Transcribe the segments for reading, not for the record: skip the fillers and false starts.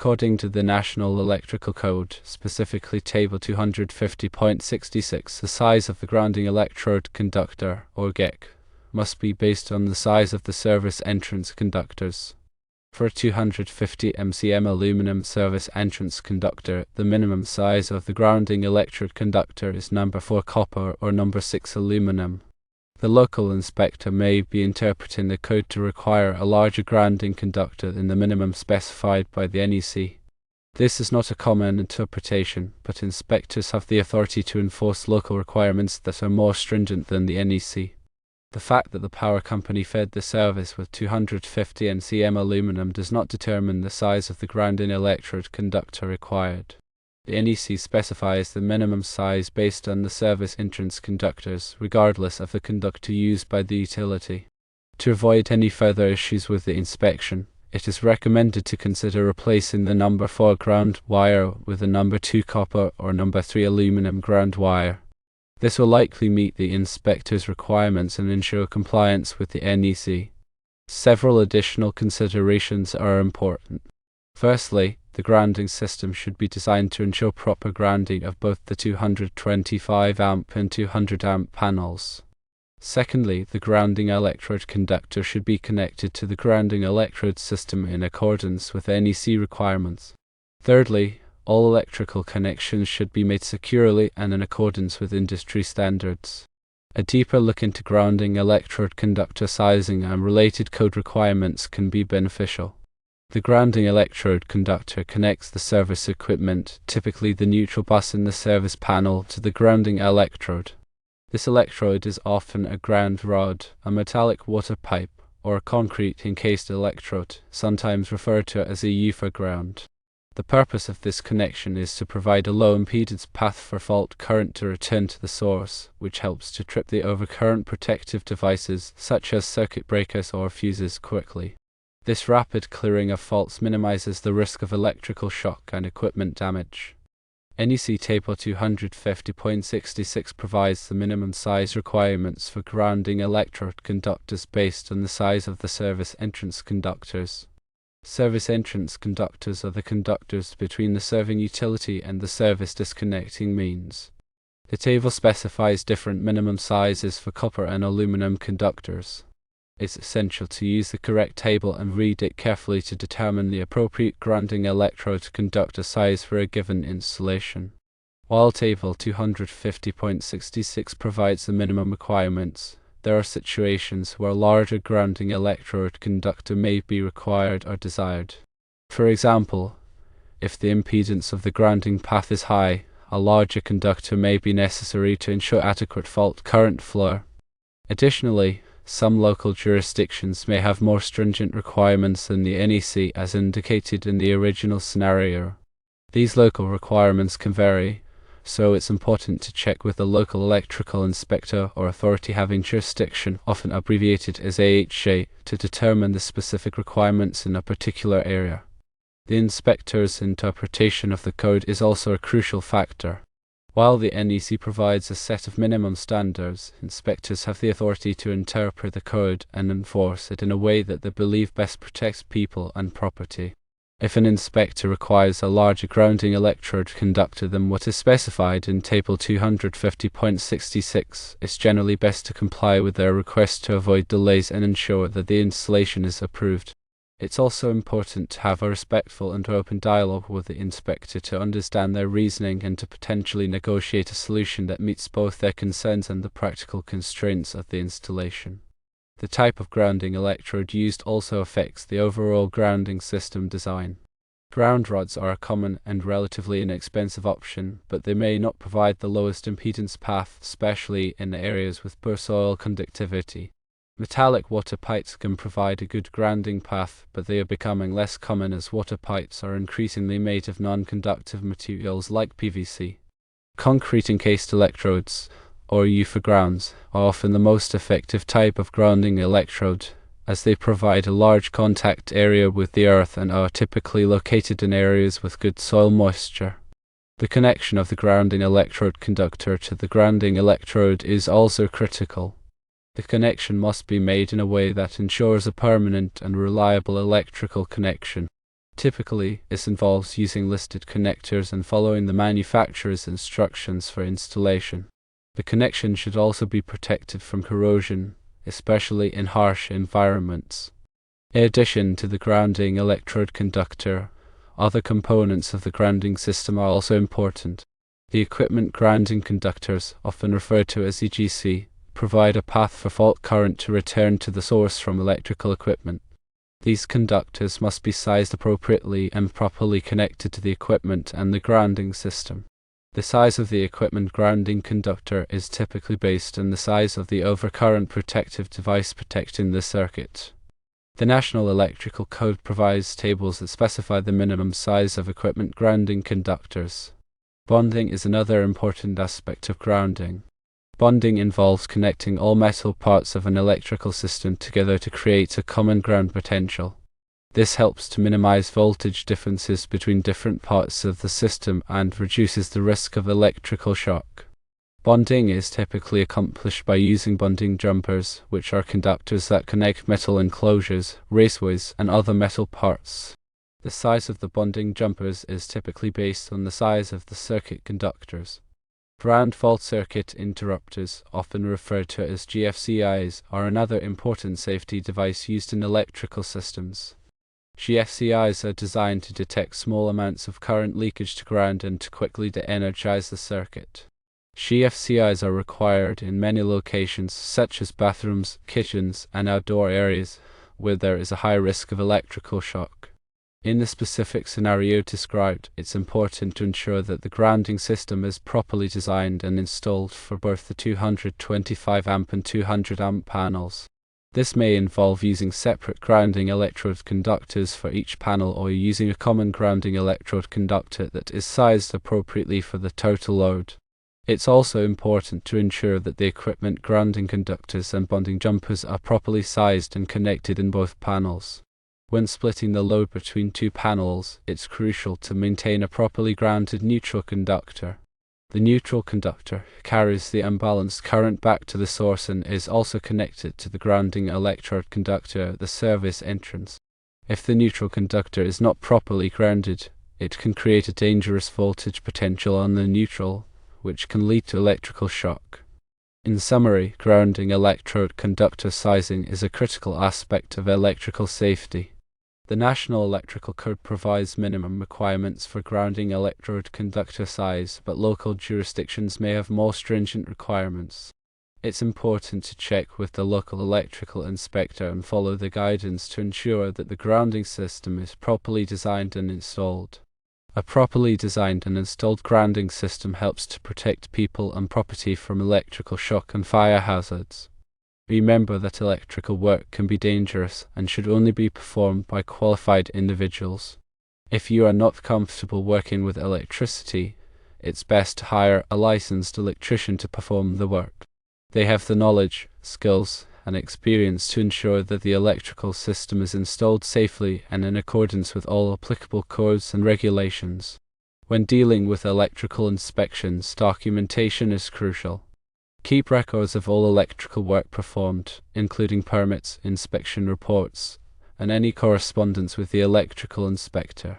According to the National Electrical Code, specifically Table 250.66, the size of the grounding electrode conductor, or GEC, must be based on the size of the service entrance conductors. For a 250 mcm aluminum service entrance conductor, the minimum size of the grounding electrode conductor is number 4 copper or number 6 aluminum. The local inspector may be interpreting the code to require a larger grounding conductor than the minimum specified by the NEC. This is not a common interpretation, but inspectors have the authority to enforce local requirements that are more stringent than the NEC. The fact that the power company fed the service with 250 mcm aluminum does not determine the size of the grounding electrode conductor required. The NEC specifies the minimum size based on the service entrance conductors, regardless of the conductor used by the utility. To avoid any further issues with the inspection, it is recommended to consider replacing the number 4 ground wire with a number 2 copper or number 3 aluminum ground wire. This will likely meet the inspector's requirements and ensure compliance with the NEC. Several additional considerations are important. Firstly, the grounding system should be designed to ensure proper grounding of both the 225 amp and 200 amp panels. Secondly, the grounding electrode conductor should be connected to the grounding electrode system in accordance with NEC requirements. Thirdly, all electrical connections should be made securely and in accordance with industry standards. A deeper look into grounding electrode conductor sizing and related code requirements can be beneficial. The grounding electrode conductor connects the service equipment, typically the neutral bus in the service panel, to the grounding electrode. This electrode is often a ground rod, a metallic water pipe, or a concrete encased electrode, sometimes referred to as a UFA ground. The purpose of this connection is to provide a low impedance path for fault current to return to the source, which helps to trip the overcurrent protective devices such as circuit breakers or fuses quickly. This rapid clearing of faults minimizes the risk of electrical shock and equipment damage. NEC Table 250.66 provides the minimum size requirements for grounding electrode conductors based on the size of the service entrance conductors. Service entrance conductors are the conductors between the serving utility and the service disconnecting means. The table specifies different minimum sizes for copper and aluminum conductors. It's essential to use the correct table and read it carefully to determine the appropriate grounding electrode conductor size for a given installation. While Table 250.66 provides the minimum requirements, there are situations where a larger grounding electrode conductor may be required or desired. For example, if the impedance of the grounding path is high, a larger conductor may be necessary to ensure adequate fault current flow. Additionally, some local jurisdictions may have more stringent requirements than the NEC as indicated in the original scenario. These local requirements can vary, so it's important to check with the local electrical inspector or authority having jurisdiction, often abbreviated as AHJ, to determine the specific requirements in a particular area. The inspector's interpretation of the code is also a crucial factor. While the NEC provides a set of minimum standards, inspectors have the authority to interpret the code and enforce it in a way that they believe best protects people and property. If an inspector requires a larger grounding electrode conductor than what is specified in Table 250.66, it's generally best to comply with their request to avoid delays and ensure that the installation is approved. It's also important to have a respectful and open dialogue with the inspector to understand their reasoning and to potentially negotiate a solution that meets both their concerns and the practical constraints of the installation. The type of grounding electrode used also affects the overall grounding system design. Ground rods are a common and relatively inexpensive option, but they may not provide the lowest impedance path, especially in areas with poor soil conductivity. Metallic water pipes can provide a good grounding path, but they are becoming less common as water pipes are increasingly made of non-conductive materials like PVC. Concrete encased electrodes, or UFA grounds, are often the most effective type of grounding electrode, as they provide a large contact area with the earth and are typically located in areas with good soil moisture. The connection of the grounding electrode conductor to the grounding electrode is also critical. The connection must be made in a way that ensures a permanent and reliable electrical connection. Typically, this involves using listed connectors and following the manufacturer's instructions for installation. The connection should also be protected from corrosion, especially in harsh environments. In addition to the grounding electrode conductor, other components of the grounding system are also important. The equipment grounding conductors, often referred to as EGC, provide a path for fault current to return to the source from electrical equipment. These conductors must be sized appropriately and properly connected to the equipment and the grounding system. The size of the equipment grounding conductor is typically based on the size of the overcurrent protective device protecting the circuit. The National Electrical Code provides tables that specify the minimum size of equipment grounding conductors. Bonding is another important aspect of grounding. Bonding involves connecting all metal parts of an electrical system together to create a common ground potential. This helps to minimize voltage differences between different parts of the system and reduces the risk of electrical shock. Bonding is typically accomplished by using bonding jumpers, which are conductors that connect metal enclosures, raceways, and other metal parts. The size of the bonding jumpers is typically based on the size of the circuit conductors. Ground fault circuit interrupters, often referred to as GFCIs, are another important safety device used in electrical systems. GFCIs are designed to detect small amounts of current leakage to ground and to quickly de-energize the circuit. GFCIs are required in many locations such as bathrooms, kitchens, and outdoor areas where there is a high risk of electrical shock. In the specific scenario described, it's important to ensure that the grounding system is properly designed and installed for both the 225 amp and 200 amp panels. This may involve using separate grounding electrode conductors for each panel or using a common grounding electrode conductor that is sized appropriately for the total load. It's also important to ensure that the equipment grounding conductors and bonding jumpers are properly sized and connected in both panels. When splitting the load between two panels, it's crucial to maintain a properly grounded neutral conductor. The neutral conductor carries the unbalanced current back to the source and is also connected to the grounding electrode conductor at the service entrance. If the neutral conductor is not properly grounded, it can create a dangerous voltage potential on the neutral, which can lead to electrical shock. In summary, grounding electrode conductor sizing is a critical aspect of electrical safety. The National Electrical Code provides minimum requirements for grounding electrode conductor size, but local jurisdictions may have more stringent requirements. It's important to check with the local electrical inspector and follow the guidance to ensure that the grounding system is properly designed and installed. A properly designed and installed grounding system helps to protect people and property from electrical shock and fire hazards. Remember that electrical work can be dangerous and should only be performed by qualified individuals. If you are not comfortable working with electricity, it's best to hire a licensed electrician to perform the work. They have the knowledge, skills, and experience to ensure that the electrical system is installed safely and in accordance with all applicable codes and regulations. When dealing with electrical inspections, documentation is crucial. Keep records of all electrical work performed, including permits, inspection reports, and any correspondence with the electrical inspector.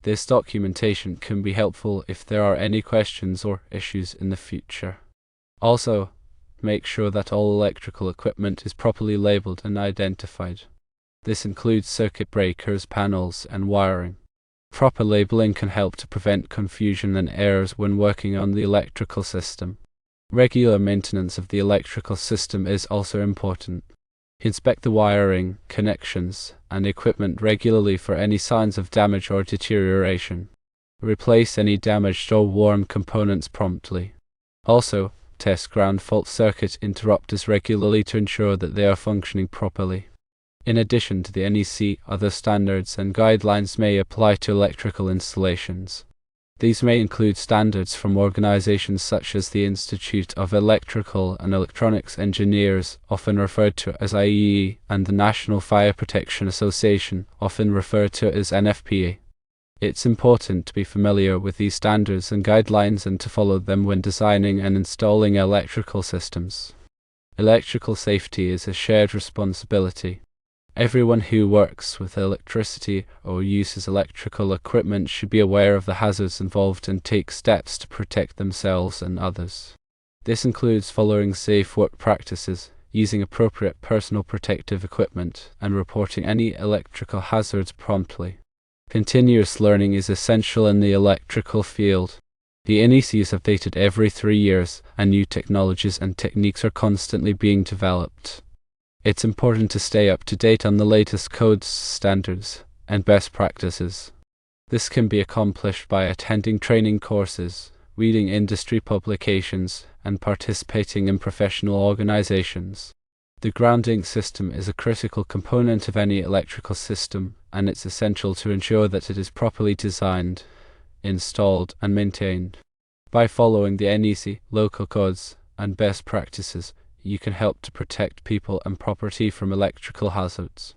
This documentation can be helpful if there are any questions or issues in the future. Also, make sure that all electrical equipment is properly labeled and identified. This includes circuit breakers, panels, and wiring. Proper labeling can help to prevent confusion and errors when working on the electrical system. Regular maintenance of the electrical system is also important. Inspect the wiring, connections, and equipment regularly for any signs of damage or deterioration. Replace any damaged or worn components promptly. Also, test ground fault circuit interrupters regularly to ensure that they are functioning properly. In addition to the NEC, other standards and guidelines may apply to electrical installations. These may include standards from organizations such as the Institute of Electrical and Electronics Engineers, often referred to as IEE, and the National Fire Protection Association, often referred to as NFPA. It's important to be familiar with these standards and guidelines and to follow them when designing and installing electrical systems. Electrical safety is a shared responsibility. Everyone who works with electricity or uses electrical equipment should be aware of the hazards involved and take steps to protect themselves and others. This includes following safe work practices, using appropriate personal protective equipment, and reporting any electrical hazards promptly. Continuous learning is essential in the electrical field. The NEC is updated every 3 years, and new technologies and techniques are constantly being developed. It's important to stay up to date on the latest codes, standards, and best practices. This can be accomplished by attending training courses, reading industry publications, and participating in professional organizations. The grounding system is a critical component of any electrical system, and it's essential to ensure that it is properly designed, installed, and maintained. By following the NEC, local codes, and best practices, you can help to protect people and property from electrical hazards.